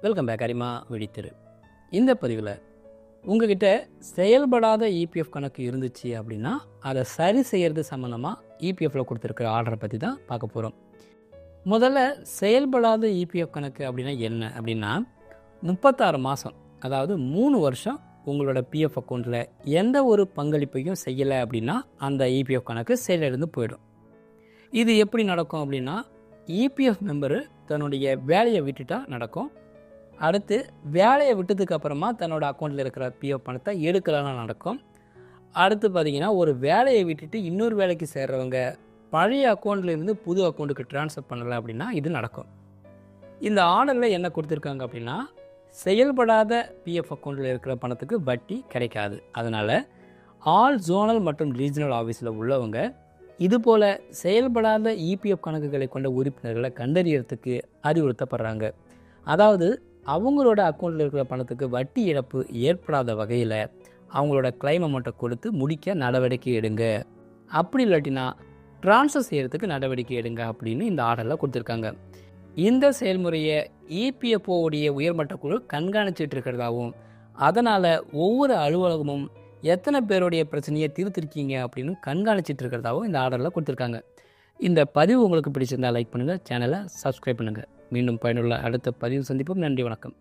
Welcome back அரிமா வெடித்திரு. இந்த பதிவில் உங்ககிட்ட செயல்படாத இபிஎஃப் கணக்கு இருந்துச்சு அப்படின்னா அதை சரி செய்கிறது சம்மந்தமாக இபிஎஃப்பில் கொடுத்துருக்கிற ஆர்டரை பற்றி தான் பார்க்க போகிறோம். முதல்ல செயல்படாத இபிஎஃப் கணக்கு அப்படின்னா என்ன அப்படின்னா 36 மாதம், அதாவது 3 வருஷம் உங்களோட பிஎஃப் அக்கௌண்ட்டில் எந்த ஒரு பங்களிப்பையும் செய்யலை அப்படின்னா அந்த இபிஎஃப் கணக்கு செயலிழந்து போயிடும். இது எப்படி நடக்கும் அப்படின்னா, இபிஎஃப் மெம்பரு தன்னுடைய வேலையை விட்டுட்டா நடக்கும். அடுத்து வேலையை விட்டதுக்கு அப்புறமா தன்னோட அக்கௌண்ட்டில் இருக்கிற பிஎஃப் பணத்தை எடுக்கலாம்னு நடக்கும். அடுத்து பார்த்திங்கன்னா, ஒரு வேலையை விட்டுட்டு இன்னொரு வேலைக்கு சேர்றவங்க பழைய அக்கௌண்ட்லேருந்து புது அக்கௌண்ட்டுக்கு ட்ரான்ஸ்ஃபர் பண்ணலை அப்படின்னா இது நடக்கும். இந்த ஆர்டரில் என்ன கொடுத்துருக்காங்க அப்படின்னா, செயல்படாத பிஎஃப் அக்கௌண்ட்டில் இருக்கிற பணத்துக்கு வட்டி கிடைக்காது. அதனால் ஆல் ஜோனல் மற்றும் ரீஜனல் ஆஃபீஸில் உள்ளவங்க இதுபோல் செயல்படாத இபிஎஃப் கணக்குகளை கொண்ட உறுப்பினர்களை கண்டறியறதுக்கு அறிவுறுத்தப்படுறாங்க. அதாவது அவங்களோட அக்கௌண்ட்டில் இருக்கிற பணத்துக்கு வட்டி இழப்பு ஏற்படாத வகையில் அவங்களோட கிளைம் அமௌண்ட்டை கொடுத்து முடிக்க நடவடிக்கை எடுங்க, அப்படி இல்லாட்டினா ட்ரான்ஸ்ஃபர் செய்கிறதுக்கு நடவடிக்கை எடுங்க அப்படின்னு இந்த ஆர்டரில் கொடுத்துருக்காங்க. இந்த செயல்முறையை இபிஎஃப்ஓடைய உயர்மட்ட குழு கண்காணிச்சிட்டு இருக்கிறதாகவும், அதனால் ஒவ்வொரு அலுவலகமும் எத்தனை பேருடைய பிரச்சனையை தீர்த்திருக்கீங்க அப்படின்னு கண்காணிச்சிட்டு இருக்கிறதாகவும் இந்த ஆர்டரில் கொடுத்துருக்காங்க. இந்த பதிவு உங்களுக்கு பிடிச்சிருந்தால் லைக் பண்ணுங்கள், சேனலை சப்ஸ்கிரைப் பண்ணுங்கள். மீண்டும் பயனுள்ள அடுத்த பதிவு சந்திப்போம். நன்றி, வணக்கம்.